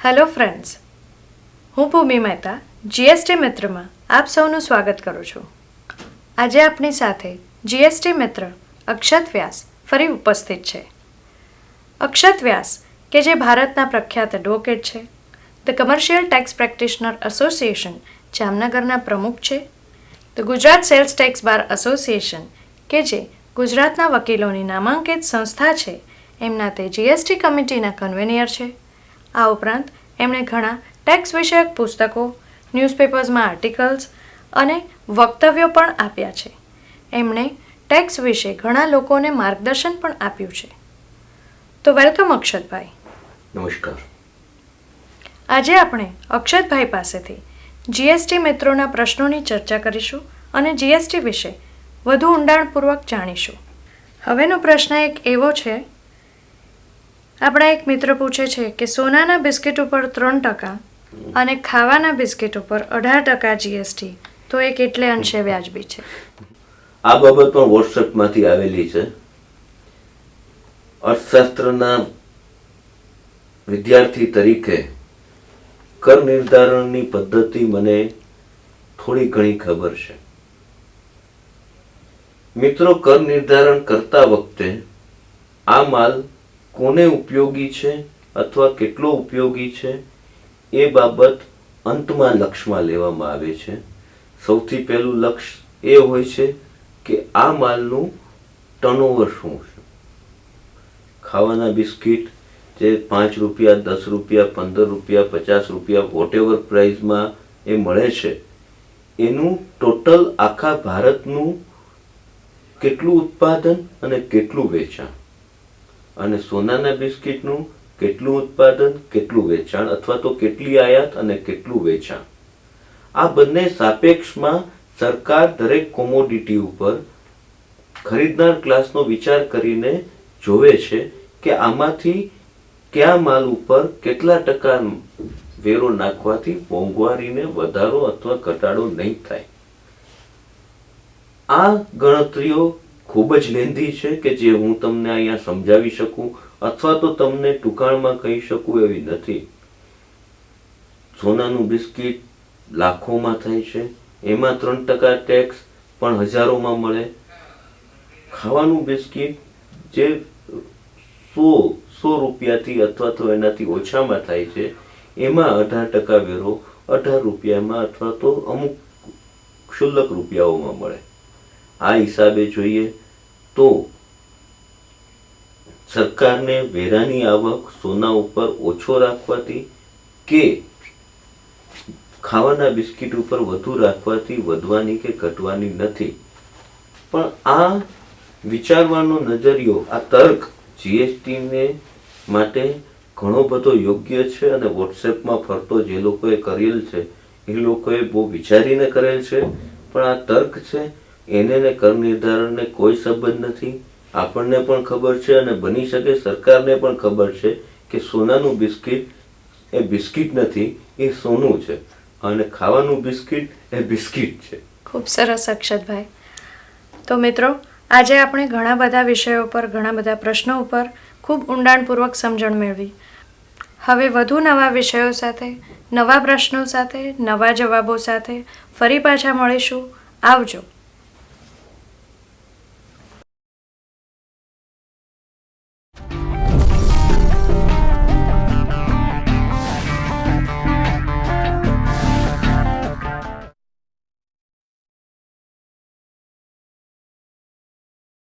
Hello friends, હું ભૂમિ Mehta GST મિત્રમાં આપ સૌનું સ્વાગત કરું છું. આજે આપણી સાથે જીએસટી મિત્ર અક્ષત વ્યાસ ફરી ઉપસ્થિત છે. અક્ષત વ્યાસ કે જે ભારતના પ્રખ્યાત એડવોકેટ છે, the commercial tax practitioner association જામનગરના પ્રમુખ છે, the Gujarat sales tax bar association કે જે ગુજરાતના વકીલોની નામાંકિત સંસ્થા છે, એમના તે જીએસટી કમિટીના કન્વેનિયર છે. આ ઉપરાંત એમણે ઘણા ટેક્સ વિષયક પુસ્તકો, ન્યૂઝપેપર્સમાં આર્ટિકલ્સ અને વક્તવ્યો પણ આપ્યા છે. એમણે ટેક્સ વિશે ઘણા લોકોને માર્ગદર્શન પણ આપ્યું છે. તો વેલકમ અક્ષતભાઈ. નમસ્કાર. આજે આપણે અક્ષતભાઈ પાસેથી જીએસટી મિત્રોના પ્રશ્નોની ચર્ચા કરીશું અને જીએસટી વિશે વધુ ઊંડાણપૂર્વક જાણીશું. હવેનો પ્રશ્ન એક એવો છે, આપણા એક મિત્ર પૂછે છે કે સોનાના બિસ્કિટ ઉપર 3% અને ખાવાના બિસ્કિટ ઉપર 18% જીએસટી, તો એ કેટલે અંશે વ્યાજબી છે? આ બાબત પણ વોટ્સએપમાંથી આવેલી છે. અર્થશાસ્ત્રના વિદ્યાર્થી તરીકે કર નિર્ધારણની પદ્ધતિ મને થોડી ઘણી ખબર છે. મિત્રો, કર નિર્ધારણ કરતા વખતે આ માલ કોને ઉપયોગી છે અથવા કેટલો ઉપયોગી છે એ બાબત અંતમાં લક્ષમાં લેવામાં આવે છે. સૌથી પહેલું લક્ષ્ય એ હોય છે કે આ માલનું ટર્નઓવર શું છે. ખાવાના બિસ્કિટ જે 5 રૂપિયા, 10 રૂપિયા, 15 રૂપિયા, 50 રૂપિયા વોટેવર પ્રાઇઝમાં એ મળે છે, એનું ટોટલ આખા ભારતનું કેટલું ઉત્પાદન અને કેટલું વેચાણ, અને સોનાના બિસ્કિટનું કેટલું ઉત્પાદન, કેટલું વેચાણ, અથવા તો કેટલી આયાત અને કેટલું વેચાણ, આ બંને સાપેક્ષમાં સરકાર દરેક કોમોડિટી ઉપર ખરીદનાર ક્લાસનો વિચાર કરીને જોવે છે કે આમાંથી કયા માલ ઉપર કેટલા ટકા વેરો નાખવાથી મોંઘવારીને વધારો અથવા ઘટાડો નહીં થાય. આ ગણતરીઓ ખૂબ જ લેન્ધી છે કે જે હું તમને અહીંયા સમજાવી શકું અથવા તો તમને ટૂંકાણમાં કહી શકું એવી નથી. સોનાનું બિસ્કિટ લાખોમાં થાય છે, એમાં 3% ટેક્સ પણ હજારોમાં મળે. ખાવાનું બિસ્કિટ જે 100 રૂપિયાથી અથવા તો એનાથી ઓછામાં થાય છે, એમાં 18% વેરો 18 રૂપિયામાં અથવા તો અમુક ક્ષુલ્લક રૂપિયાઓમાં મળે. આ હિસાબે જોઈએ તો સરકારને વેરાની આવક સોના ઉપર ઓછો રાખવાથી કે ખાવાના બિસ્કિટ ઉપર વધુ રાખવાથી વધવાની કે ઘટવાની નથી. પણ આ વિચારવાનો નજરિયો, આ તર્ક જીએસટીને માટે ઘણો બધો યોગ્ય છે અને વોટ્સએપમાં ફરતો જે લોકોએ કરેલ છે એ લોકોએ બહુ વિચારીને કરેલ છે. પણ આ તર્ક છે, એને ને કર નિર્ધારણને કોઈ સંબંધ નથી. આપણને પણ ખબર છે અને બની શકે સરકારને પણ ખબર છે કે સોનાનું બિસ્કિટ એ બિસ્કિટ નથી, એ સોનું છે, અને ખાવાનું બિસ્કિટ એ બિસ્કિટ છે. ખૂબ સરસ અક્ષતભાઈ. તો મિત્રો, આજે આપણે ઘણા બધા વિષયો પર, ઘણા બધા પ્રશ્નો ઉપર ખૂબ ઊંડાણપૂર્વક સમજણ મેળવી. હવે વધુ નવા વિષયો સાથે, નવા પ્રશ્નો સાથે, નવા જવાબો સાથે ફરી પાછા મળીશું. આવજો.